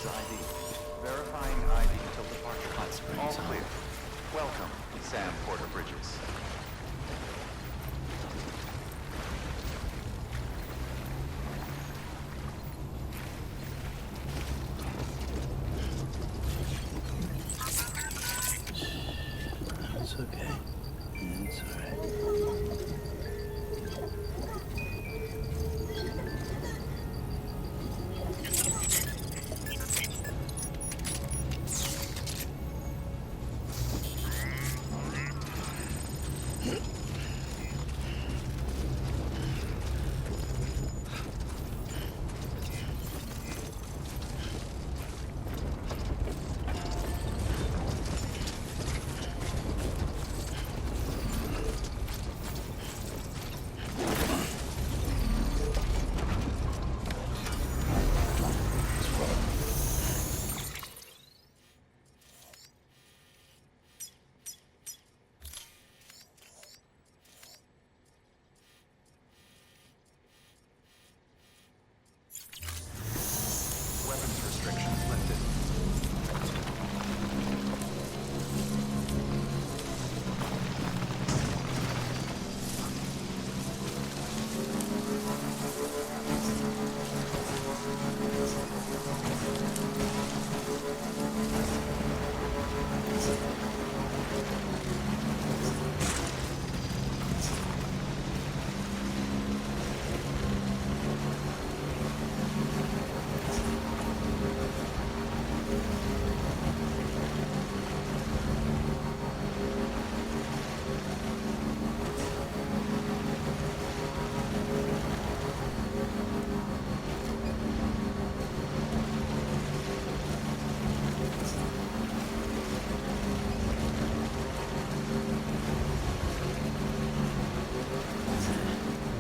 His ID. Verifying ID until departure. Hot springs, All huh? clear. Welcome, Sam Porter Bridges. It's okay. It's all right. Weapons restrictions lifted.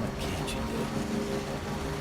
What can't you do?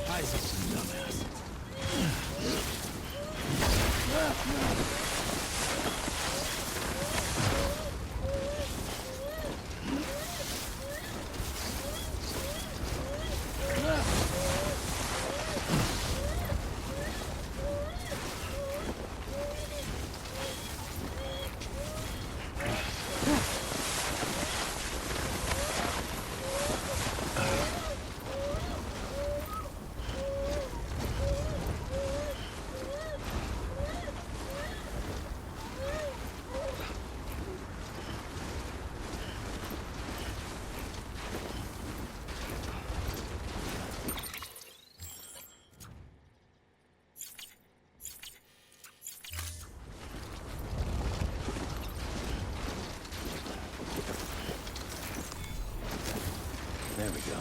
Isaac's a dumbass. There we go.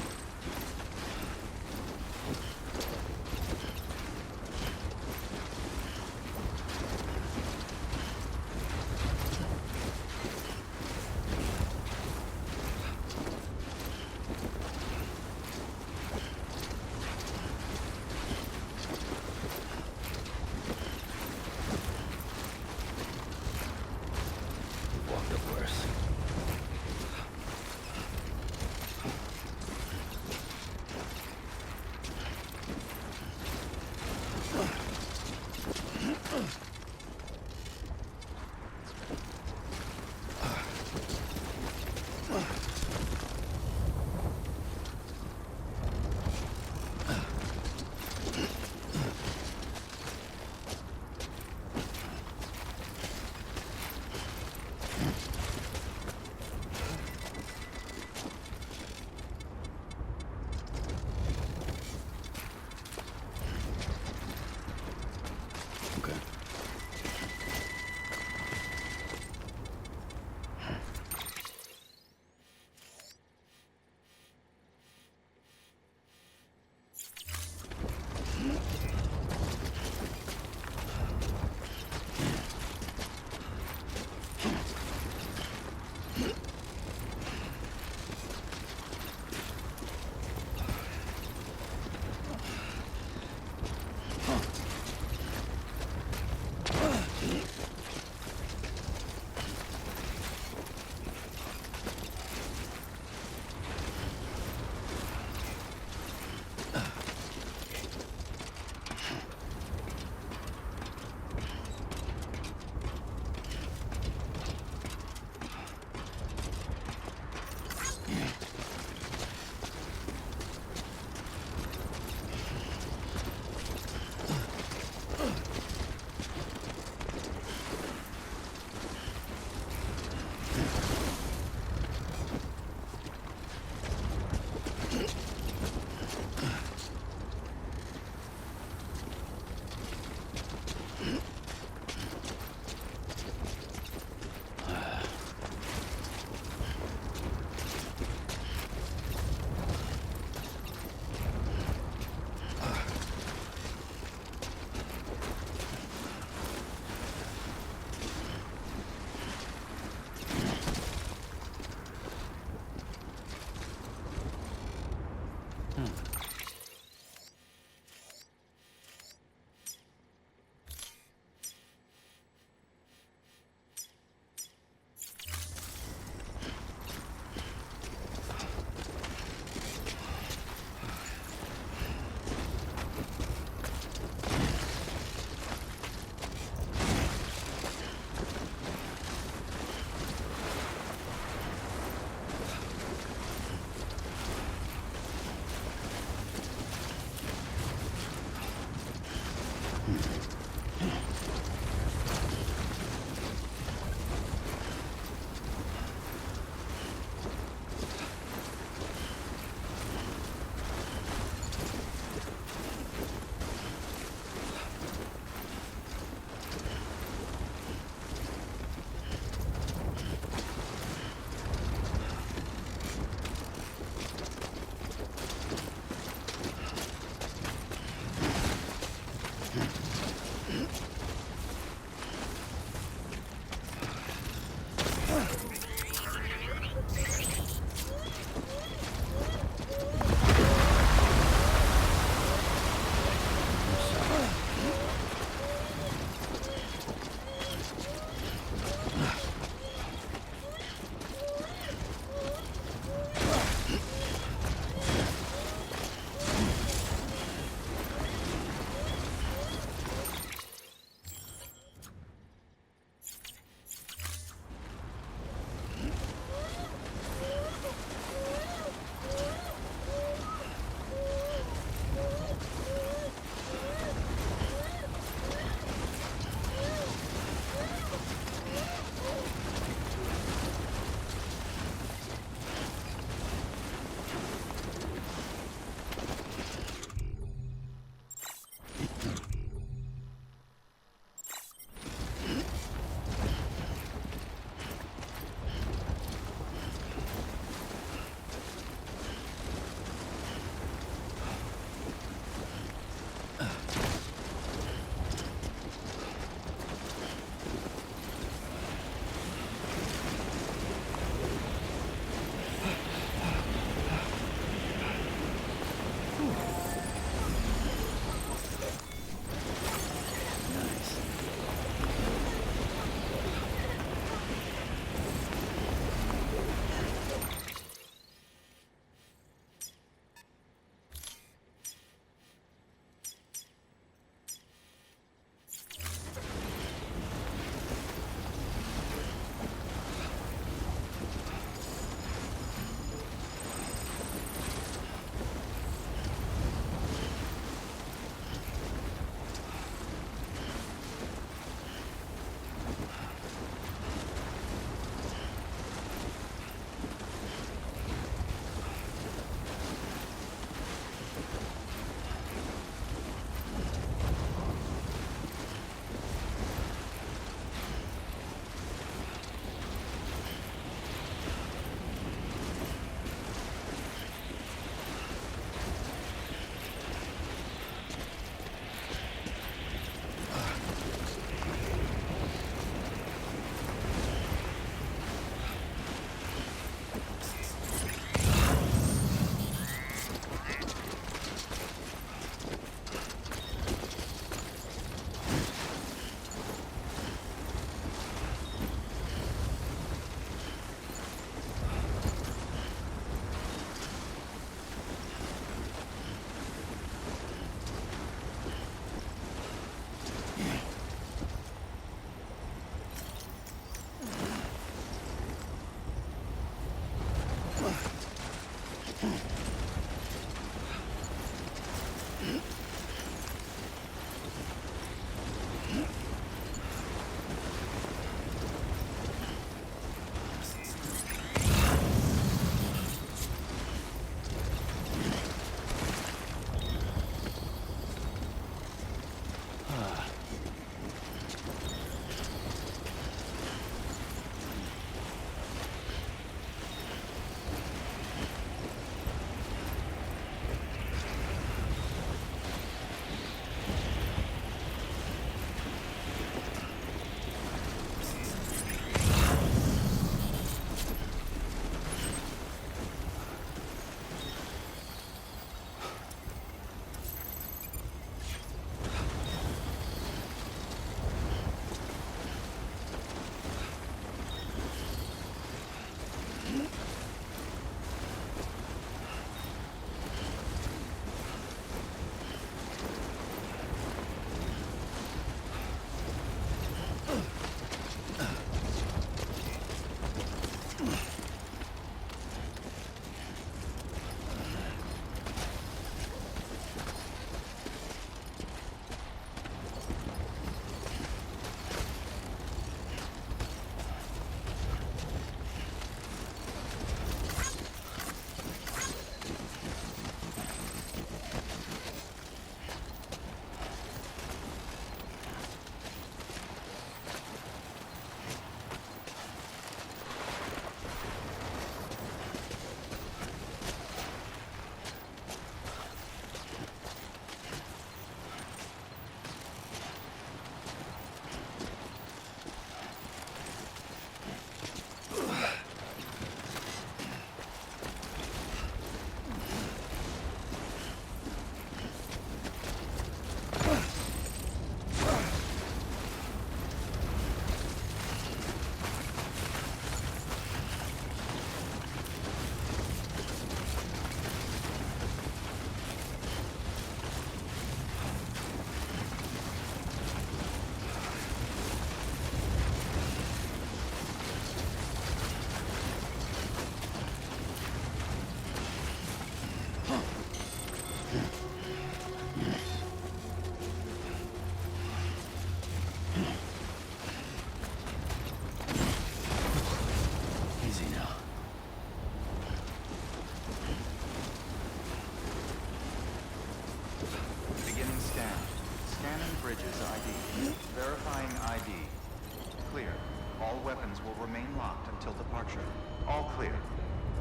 until departure. All clear.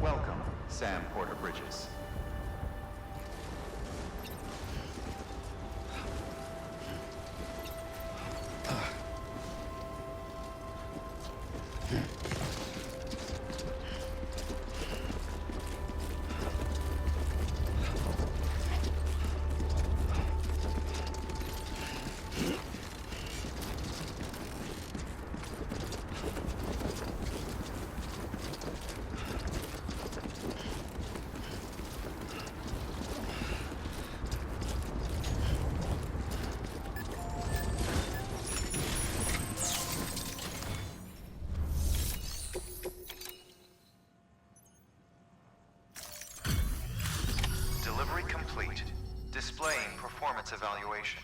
Welcome, Sam Porter Bridges. Delivery complete. Displaying performance evaluation.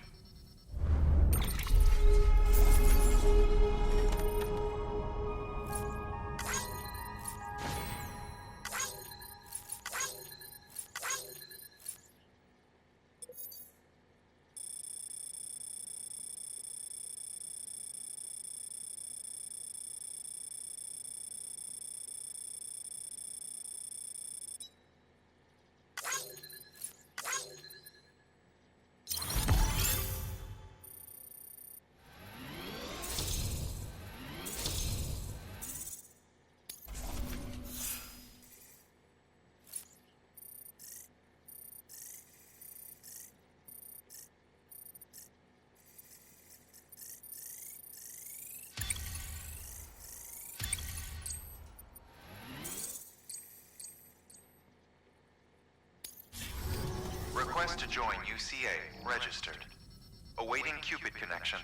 Request to join UCA. Registered. Awaiting Cupid connection.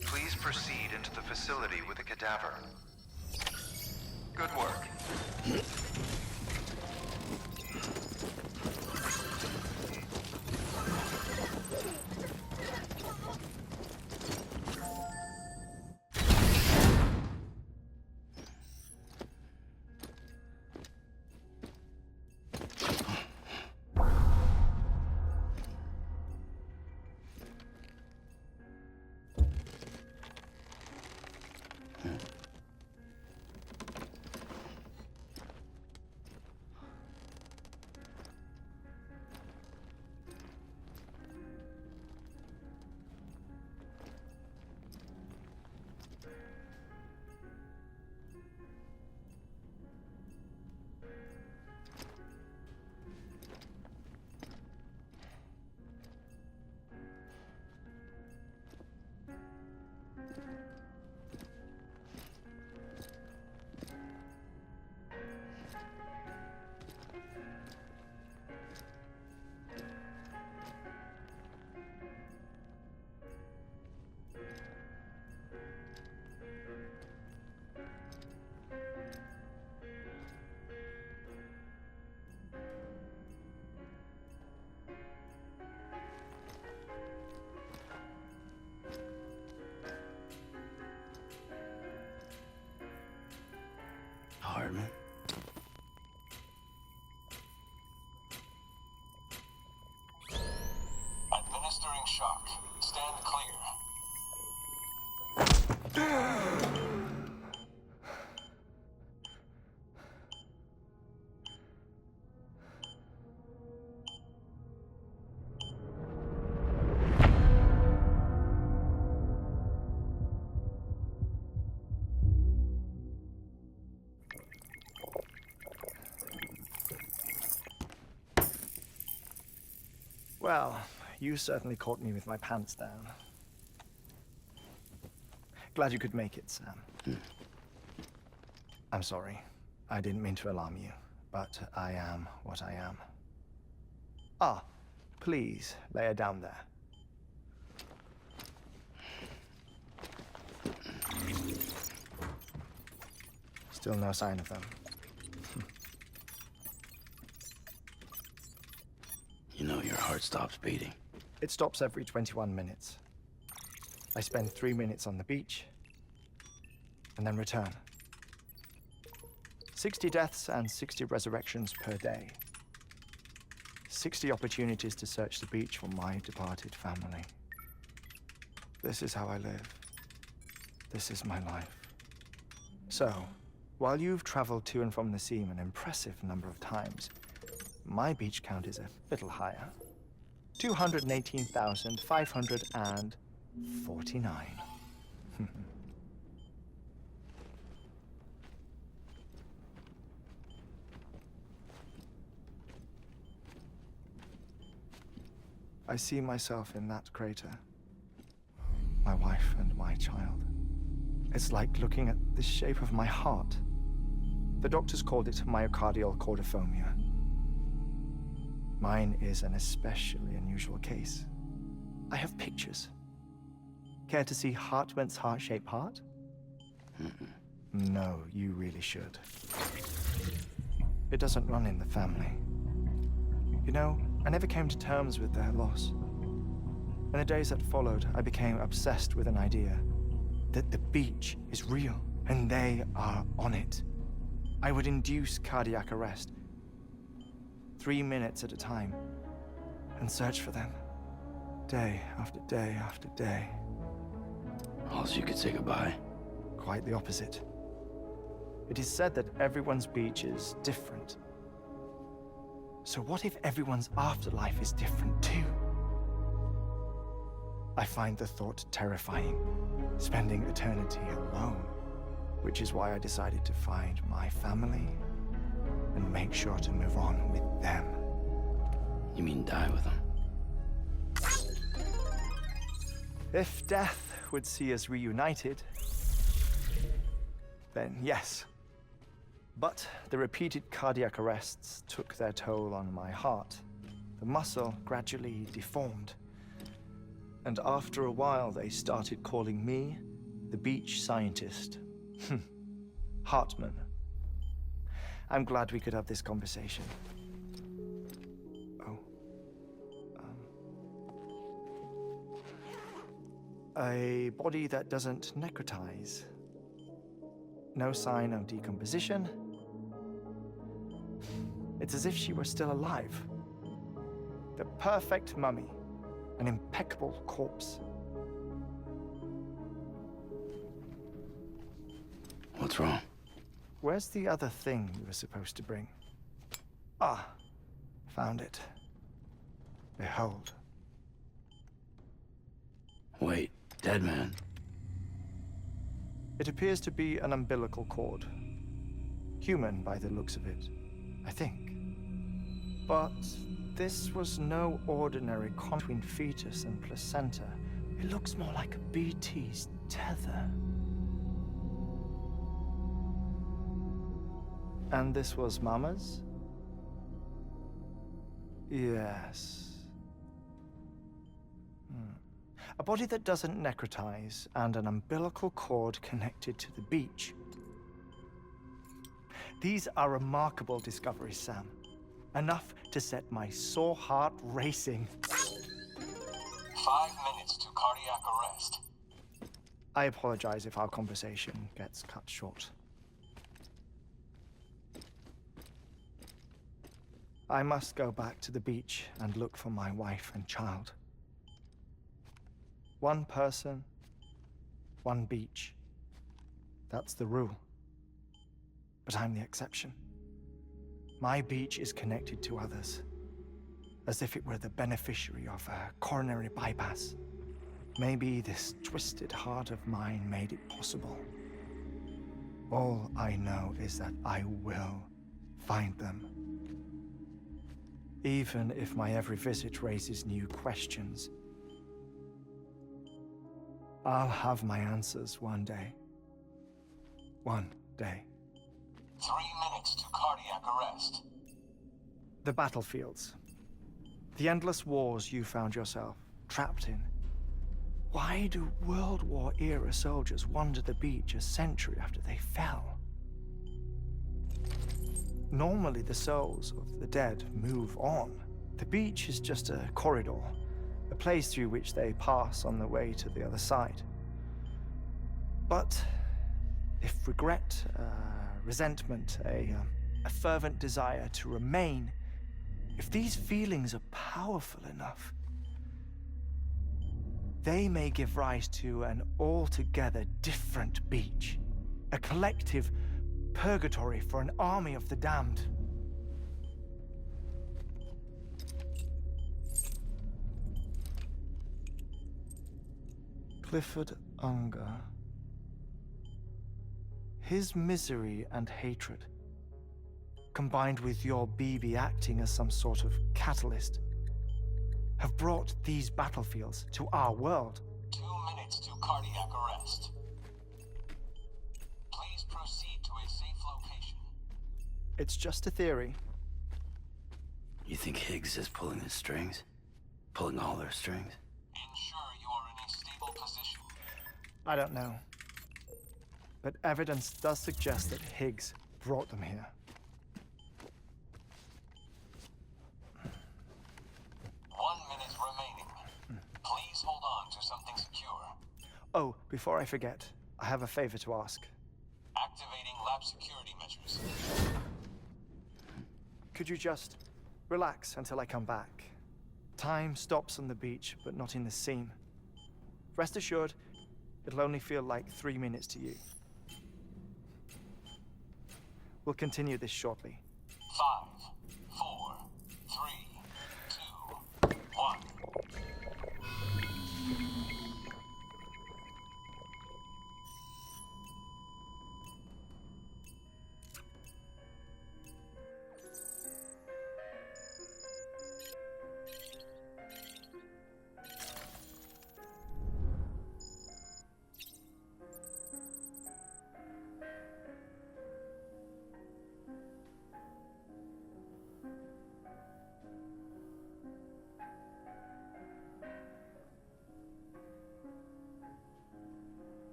Please proceed into the facility with the cadaver. Good work. Hartman. Administering shock. Stand clear. Well, you certainly caught me with my pants down. Glad you could make it, Sam. I'm sorry. I didn't mean to alarm you, but I am what I am. Ah, please lay her down there. Still no sign of them. You know your heart stops beating. It stops every 21 minutes. I spend 3 minutes on the beach, and then return. 60 deaths and 60 resurrections per day. 60 opportunities to search the beach for my departed family. This is how I live. This is my life. So, while you've traveled to and from the sea an impressive number of times, my beach count is a little higher. 218,549. I see myself in that crater. My wife and my child. It's like looking at the shape of my heart. The doctors called it myocardial cordiformia. Mine is an especially unusual case. I have pictures. Care to see Hartmann's heart-shaped heart? No, you really should. It doesn't run in the family. You know, I never came to terms with their loss. In the days that followed, I became obsessed with an idea that the beach is real and they are on it. I would induce cardiac arrest, 3 minutes at a time, and search for them, day after day after day. Also, you could say goodbye. Quite the opposite. It is said that everyone's beach is different. So what if everyone's afterlife is different too? I find the thought terrifying, spending eternity alone, which is why I decided to find my family and make sure to move on with them. You mean die with them? If death would see us reunited, then yes. But the repeated cardiac arrests took their toll on my heart. The muscle gradually deformed. And after a while, they started calling me the beach scientist. Hartmann. I'm glad we could have this conversation. Oh. A body that doesn't necrotize. No sign of decomposition. It's as if she were still alive. The perfect mummy. An impeccable corpse. What's wrong? Where's the other thing you were supposed to bring? Ah, found it. Behold. Wait, dead man. It appears to be an umbilical cord. Human by the looks of it, I think. But this was no ordinary contact between fetus and placenta. It looks more like a BT's tether. And this was Mama's? Yes. A body that doesn't necrotize and an umbilical cord connected to the beach. These are remarkable discoveries, Sam. Enough to set my sore heart racing. 5 minutes to cardiac arrest. I apologize if our conversation gets cut short. I must go back to the beach and look for my wife and child. One person, one beach. That's the rule. But I'm the exception. My beach is connected to others, as if it were the beneficiary of a coronary bypass. Maybe this twisted heart of mine made it possible. All I know is that I will find them. Even if my every visit raises new questions, I'll have my answers one day. One day. 3 minutes to cardiac arrest. The battlefields. The endless wars you found yourself trapped in. Why do World War-era soldiers wander the beach a century after they fell? Normally, the souls of the dead move on. The beach is just a corridor, a place through which they pass on the way to the other side. But if regret, resentment, a fervent desire to remain, if these feelings are powerful enough, they may give rise to an altogether different beach, a collective purgatory for an army of the damned. Clifford Unger. His misery and hatred, combined with your BB acting as some sort of catalyst, have brought these battlefields to our world. 2 minutes to cardiac arrest. Please proceed to a safe location. It's just a theory. You think Higgs is pulling the strings? Pulling all their strings? Ensure you are in a stable position. I don't know. But evidence does suggest that Higgs brought them here. 1 minute remaining. Please hold on to something secure. Oh, before I forget, I have a favor to ask. Activating lab security measures. Could you just relax until I come back? Time stops on the beach, but not in the scene. Rest assured, it'll only feel like 3 minutes to you. We'll continue this shortly. 5, 4, 3, 2, 1.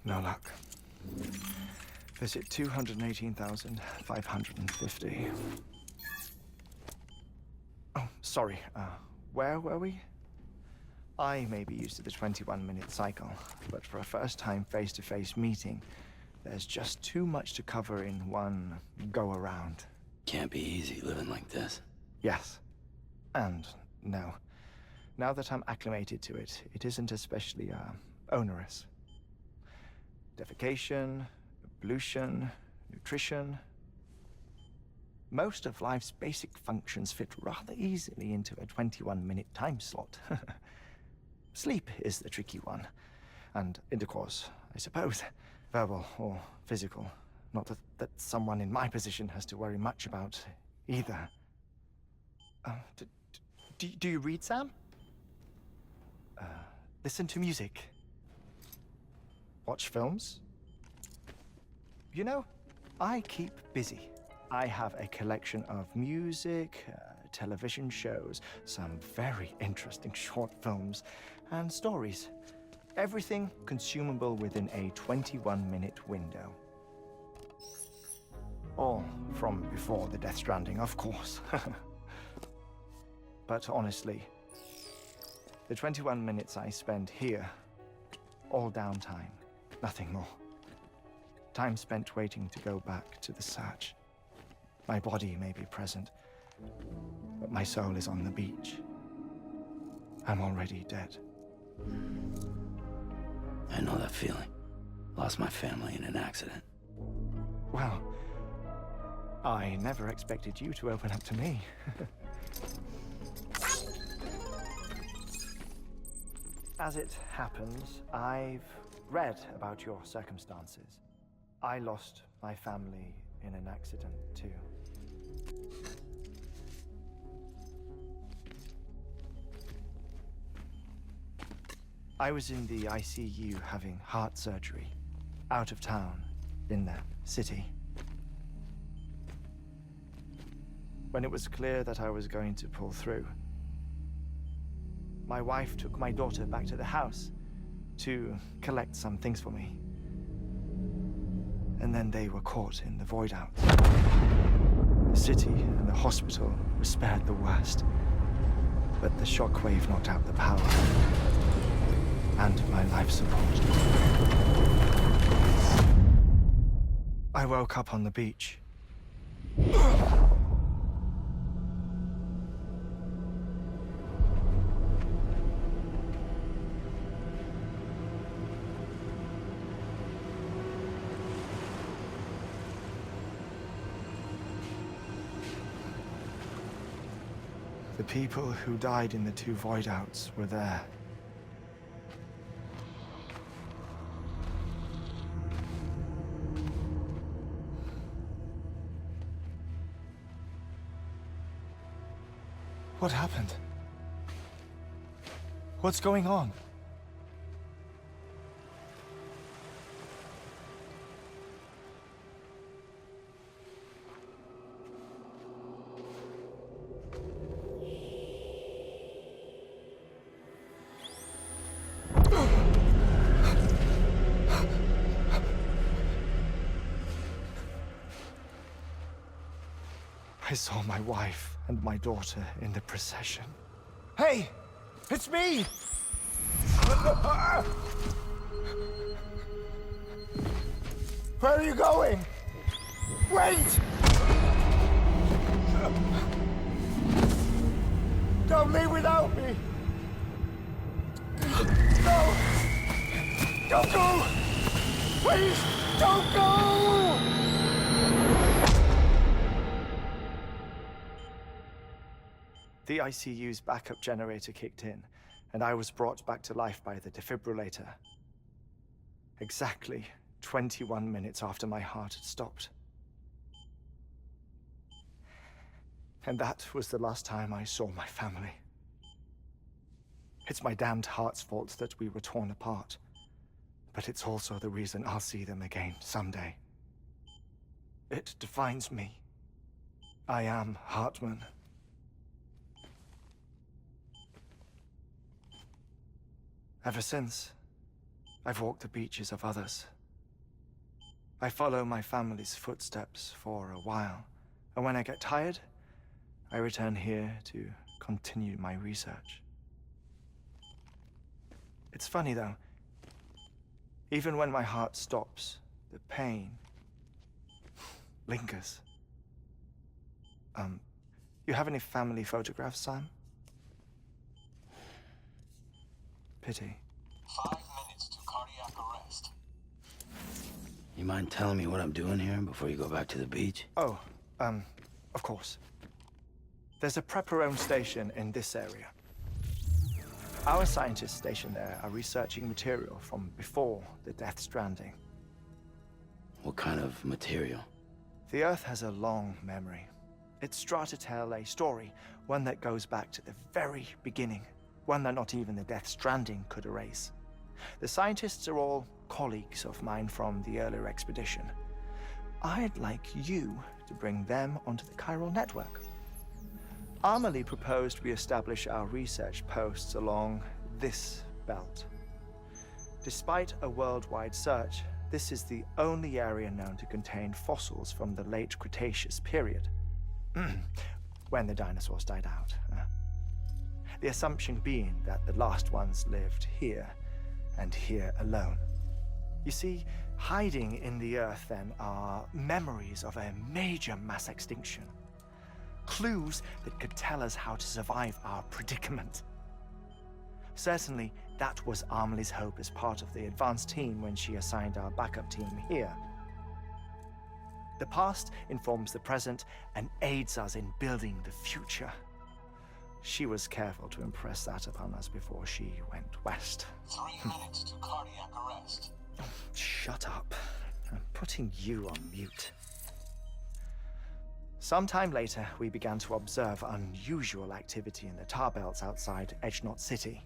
No luck. Visit 218,550. Oh, sorry. Where were we? I may be used to the 21-minute cycle, but for a first-time face-to-face meeting, there's just too much to cover in one go-around. Can't be easy living like this. Yes. And no. Now that I'm acclimated to it, it isn't especially, onerous. Defecation, pollution, nutrition. Most of life's basic functions fit rather easily into a 21-minute time slot. Sleep is the tricky one. And intercourse, I suppose. Verbal or physical. Not that someone in my position has to worry much about either. Do you read, Sam? Listen to music. Watch films. You know, I keep busy. I have a collection of music, television shows, some very interesting short films, and stories. Everything consumable within a 21-minute window. All from before the Death Stranding, of course. But honestly, the 21 minutes I spend here, all downtime, nothing more. Time spent waiting to go back to the search. My body may be present, but my soul is on the beach. I'm already dead. I know that feeling. Lost my family in an accident. Well, I never expected you to open up to me. As it happens, I've read about your circumstances. I lost my family in an accident, too. I was in the ICU having heart surgery, out of town, in the city. When it was clear that I was going to pull through, my wife took my daughter back to the house to collect some things for me. And then they were caught in the void out. The city and the hospital were spared the worst, but the shockwave knocked out the power and my life support. I woke up on the beach. The people who died in the two void outs were there. What happened? What's going on? I saw my wife and my daughter in the procession. Hey! It's me! Where are you going? Wait! Don't leave without me! No! Don't go! Please, don't go! The ICU's backup generator kicked in, and I was brought back to life by the defibrillator. Exactly 21 minutes after my heart had stopped. And that was the last time I saw my family. It's my damned heart's fault that we were torn apart, but it's also the reason I'll see them again someday. It defines me. I am Hartman. Ever since, I've walked the beaches of others. I follow my family's footsteps for a while, and when I get tired, I return here to continue my research. It's funny though, even when my heart stops, the pain lingers. You have any family photographs, Sam? Pity. 5 minutes to cardiac arrest. You mind telling me what I'm doing here before you go back to the beach? Oh, of course. There's a Prepperone station in this area. Our scientists stationed there are researching material from before the Death Stranding. What kind of material? The Earth has a long memory. It's trying to tell a story, one that goes back to the very beginning, one that not even the Death Stranding could erase. The scientists are all colleagues of mine from the earlier expedition. I'd like you to bring them onto the chiral network. Amelie proposed we establish our research posts along this belt. Despite a worldwide search, this is the only area known to contain fossils from the late Cretaceous period, when the dinosaurs died out. The assumption being that the last ones lived here, and here alone. You see, hiding in the Earth then are memories of a major mass extinction. Clues that could tell us how to survive our predicament. Certainly, that was Amelie's hope as part of the advanced team when she assigned our backup team here. The past informs the present and aids us in building the future. She was careful to impress that upon us before she went west. 3 minutes to cardiac arrest. Shut up. I'm putting you on mute. Sometime later, we began to observe unusual activity in the tar belts outside Edgenot City.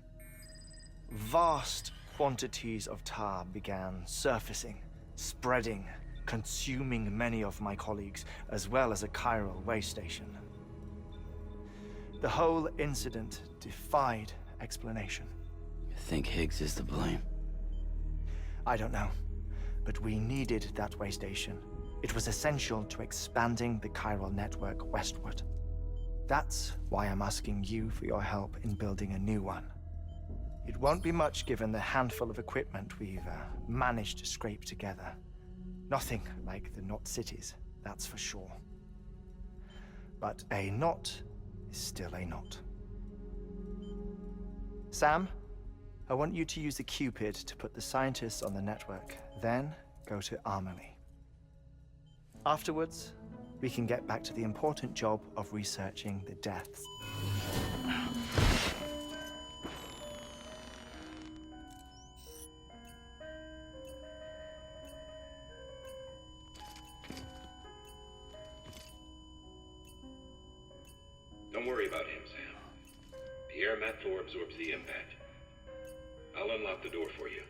Vast quantities of tar began surfacing, spreading, consuming many of my colleagues, as well as a chiral way station. The whole incident defied explanation. You think Higgs is to blame? I don't know, but we needed that way station. It was essential to expanding the chiral network westward. That's why I'm asking you for your help in building a new one. It won't be much given the handful of equipment we've managed to scrape together. Nothing like the knot cities, that's for sure. But a knot is still a knot. Sam, I want you to use the Cupid to put the scientists on the network, then go to Amelie. Afterwards, we can get back to the important job of researching the deaths. Don't worry about him, Sam. The air mat floor absorbs the impact. I'll unlock the door for you.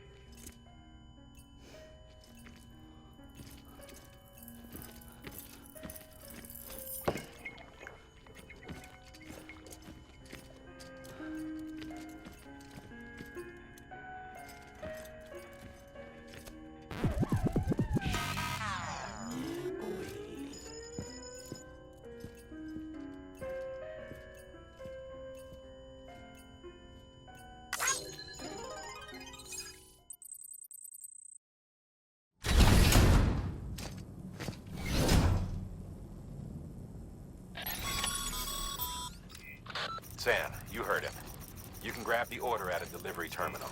Sam, you heard him. You can grab the order at a delivery terminal.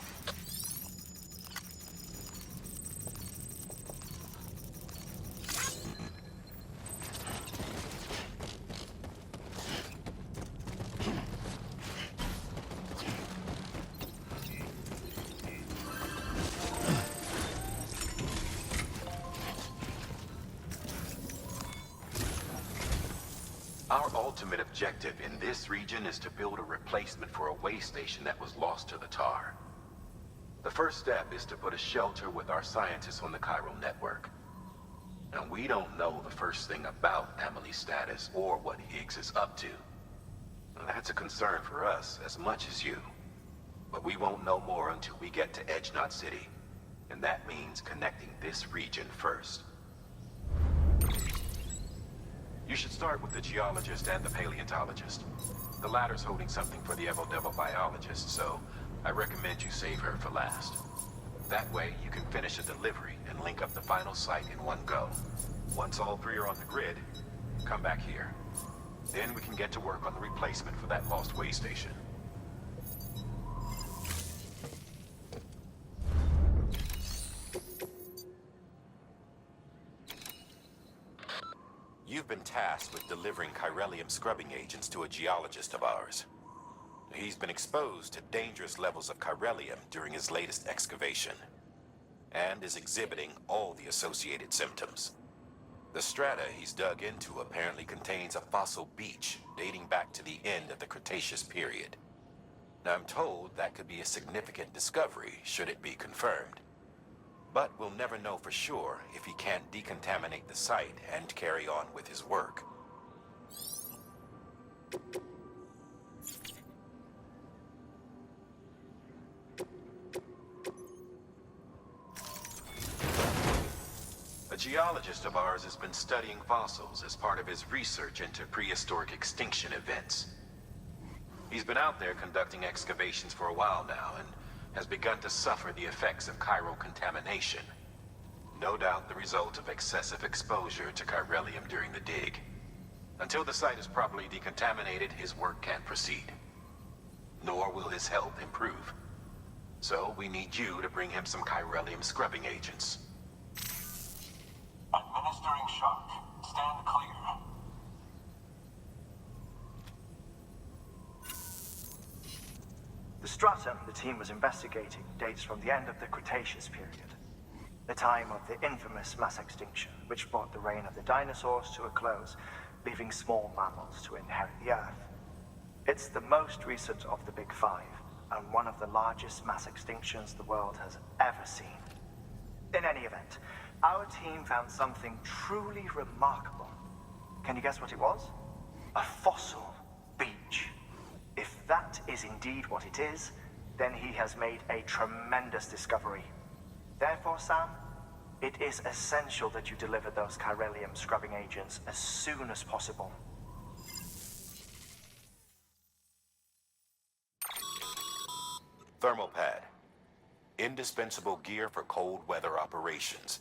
Our ultimate objective in this region is to build a replacement for a way station that was lost to the tar. The first step is to put a shelter with our scientists on the chiral network. And we don't know the first thing about Amelie's status or what Higgs is up to. That's a concern for us as much as you. But we won't know more until we get to Edgenot City. And that means connecting this region first. You should start with the geologist and the paleontologist. The latter's holding something for the Evo biologist, so I recommend you save her for last. That way, you can finish the delivery and link up the final site in one go. Once all three are on the grid, come back here. Then we can get to work on the replacement for that lost way station. You've been tasked with delivering chiralium scrubbing agents to a geologist of ours. He's been exposed to dangerous levels of chiralium during his latest excavation, and is exhibiting all the associated symptoms. The strata he's dug into apparently contains a fossil beach dating back to the end of the Cretaceous period. Now, I'm told that could be a significant discovery should it be confirmed. But we'll never know for sure if he can't decontaminate the site and carry on with his work. A geologist of ours has been studying fossils as part of his research into prehistoric extinction events. He's been out there conducting excavations for a while now and has begun to suffer the effects of chiral contamination. No doubt the result of excessive exposure to chiralium during the dig. Until the site is properly decontaminated, his work can't proceed. Nor will his health improve. So we need you to bring him some chiralium scrubbing agents. Administering shock. Stand clear. The stratum the team was investigating dates from the end of the Cretaceous period, the time of the infamous mass extinction, which brought the reign of the dinosaurs to a close, leaving small mammals to inherit the Earth. It's the most recent of the Big Five, and one of the largest mass extinctions the world has ever seen. In any event, our team found something truly remarkable. Can you guess what it was? A fossil beach. If that is indeed what it is, then he has made a tremendous discovery. Therefore, Sam, it is essential that you deliver those chiralium scrubbing agents as soon as possible. Thermal pad. Indispensable gear for cold weather operations,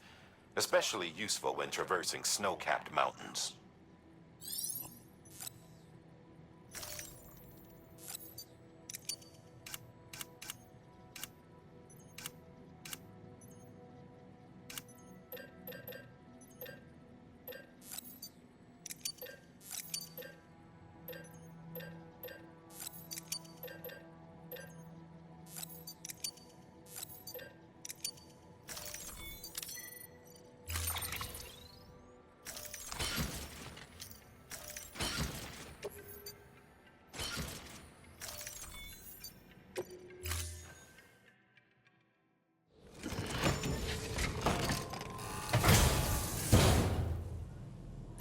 especially useful when traversing snow-capped mountains.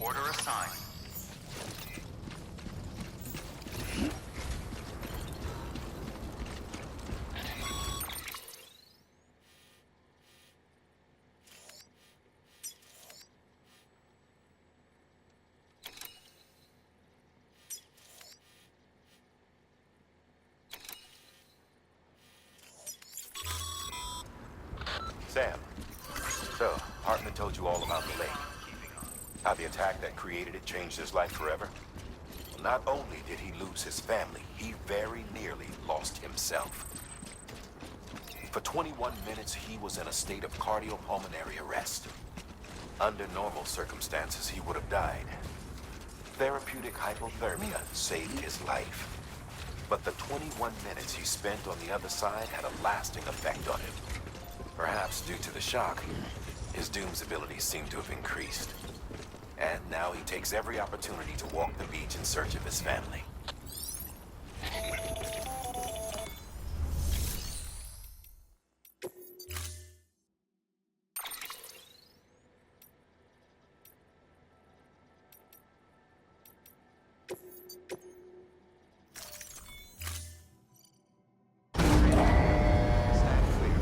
Order assigned. Sam, so Hartman told you all about the lake. How the attack that created it changed his life forever? Well, not only did he lose his family, he very nearly lost himself. For 21 minutes, he was in a state of cardiopulmonary arrest. Under normal circumstances, he would have died. Therapeutic hypothermia saved his life. But the 21 minutes he spent on the other side had a lasting effect on him. Perhaps due to the shock, his Doom's abilities seem to have increased. And now he takes every opportunity to walk the beach in search of his family. Stand clear.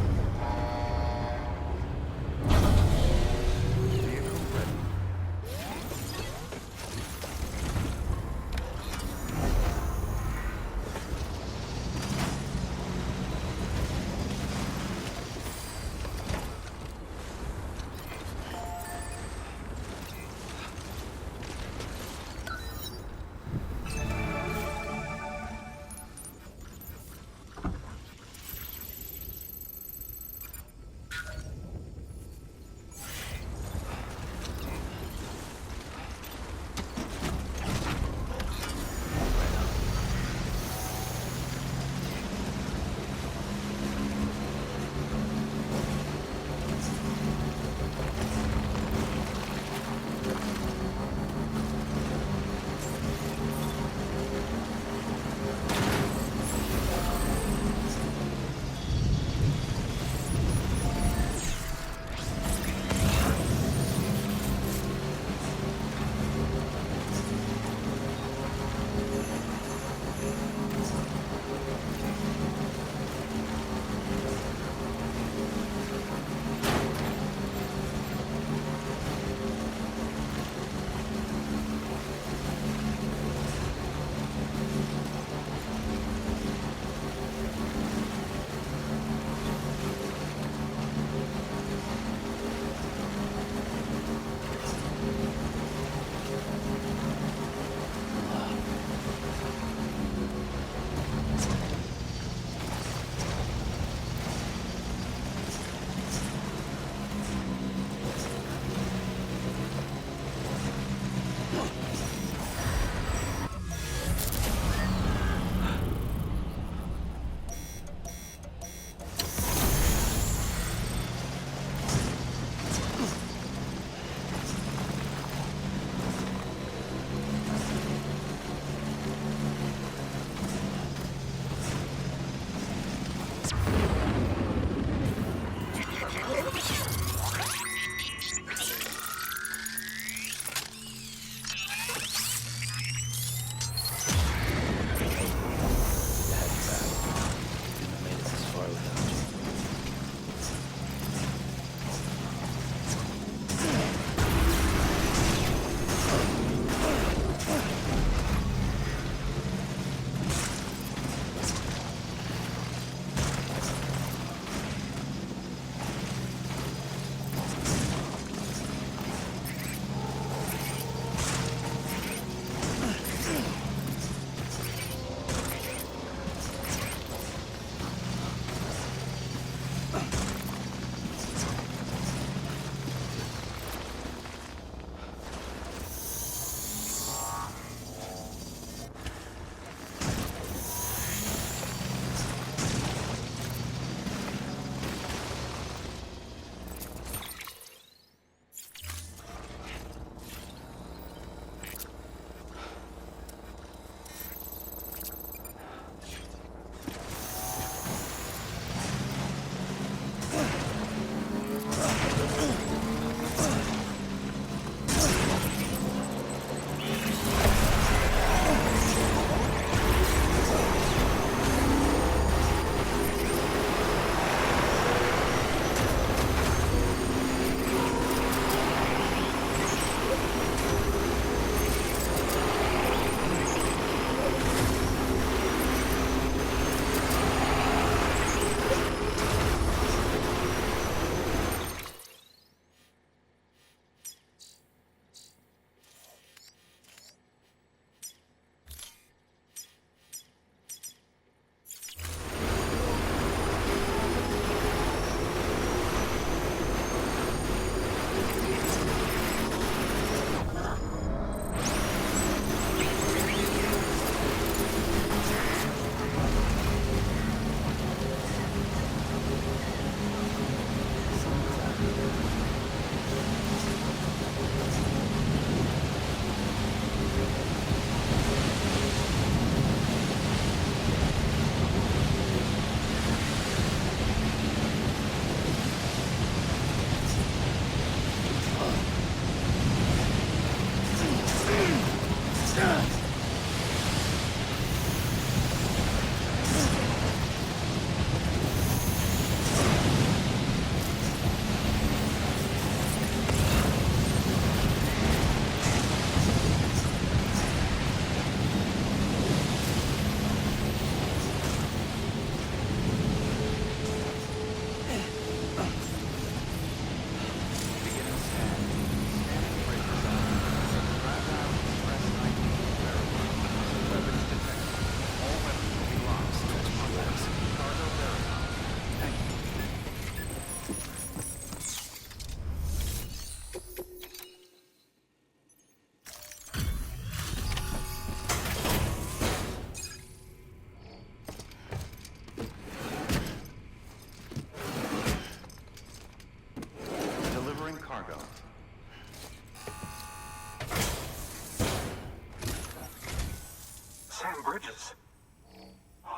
bridges.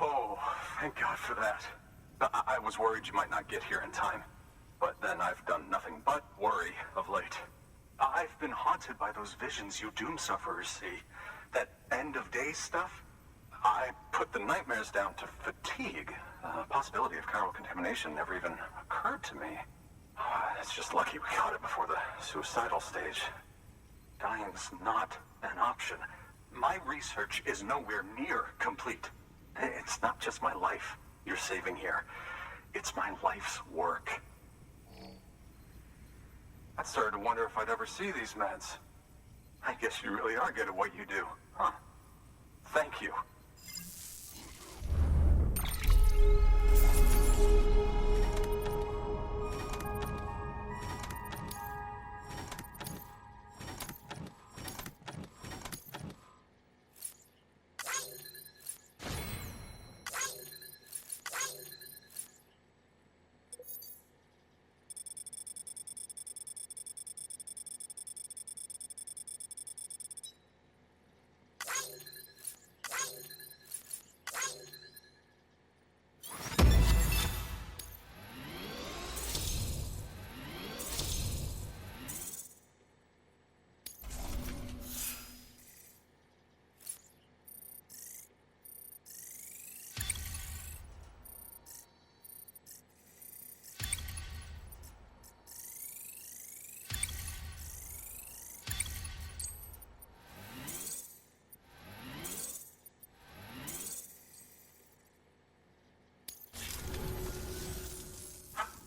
Oh, thank God for that. I was worried you might not get here in time. But then I've done nothing but worry of late. I've been haunted by those visions you doom sufferers see. That end-of-days stuff. I put the nightmares down to fatigue. The possibility of chiral contamination never even occurred to me. It's just lucky we caught it before the suicidal stage. Dying's not an option. My research is nowhere near complete. It's not just my life you're saving here. It's my life's work. I started to wonder if I'd ever see these meds. I guess you really are good at what you do, huh? Thank you.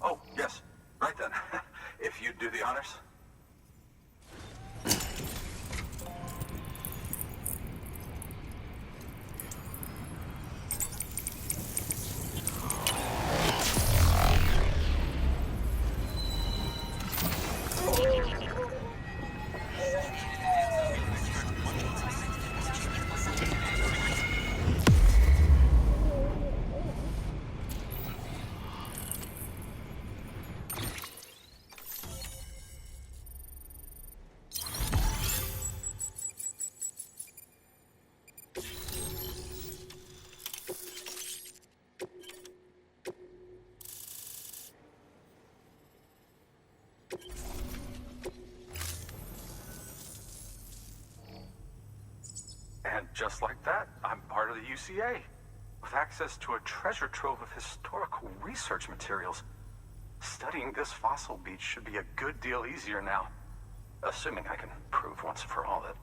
Oh, yes. Right then. If you'd do the honors. And just like that, I'm part of the UCA, with access to a treasure trove of historical research materials. Studying this fossil beach should be a good deal easier now. Assuming I can prove once and for all that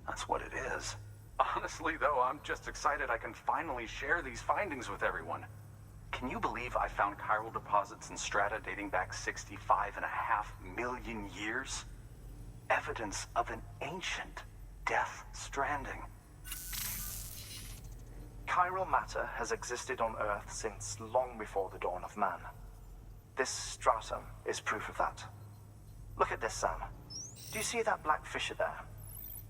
that's what it is. Honestly, though, I'm just excited I can finally share these findings with everyone. Can you believe I found chiral deposits in strata dating back 65.5 million years? Evidence of an ancient death stranding. Chiral matter has existed on Earth since long before the dawn of man. This stratum is proof of that. Look at this, Sam. Do you see that black fissure there?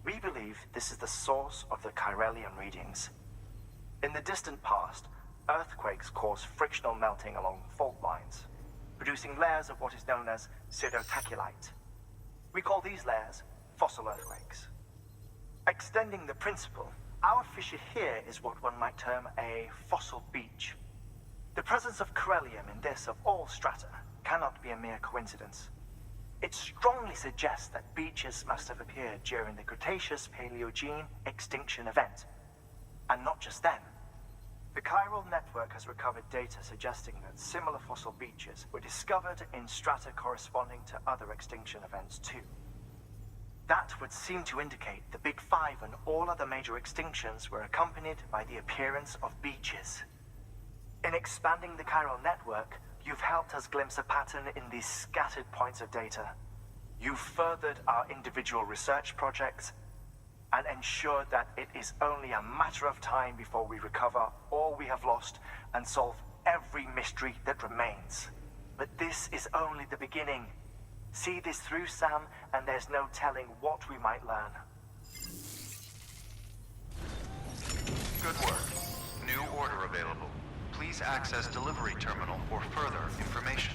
We believe this is the source of the chiralium readings. In the distant past, earthquakes cause frictional melting along fault lines, producing layers of what is known as pseudotaculite. We call these layers fossil earthquakes. Extending the principle, our fissure here is what one might term a fossil beach. The presence of chiralium in this of all strata cannot be a mere coincidence. It strongly suggests that beaches must have appeared during the Cretaceous-Paleogene extinction event. And not just then. The chiral network has recovered data suggesting that similar fossil beaches were discovered in strata corresponding to other extinction events too. That would seem to indicate the Big Five and all other major extinctions were accompanied by the appearance of beaches. In expanding the chiral network, you've helped us glimpse a pattern in these scattered points of data. You've furthered our individual research projects and ensured that it is only a matter of time before we recover all we have lost and solve every mystery that remains. But this is only the beginning. See this through, Sam, and there's no telling what we might learn. Good work. New order available. Please access delivery terminal for further information.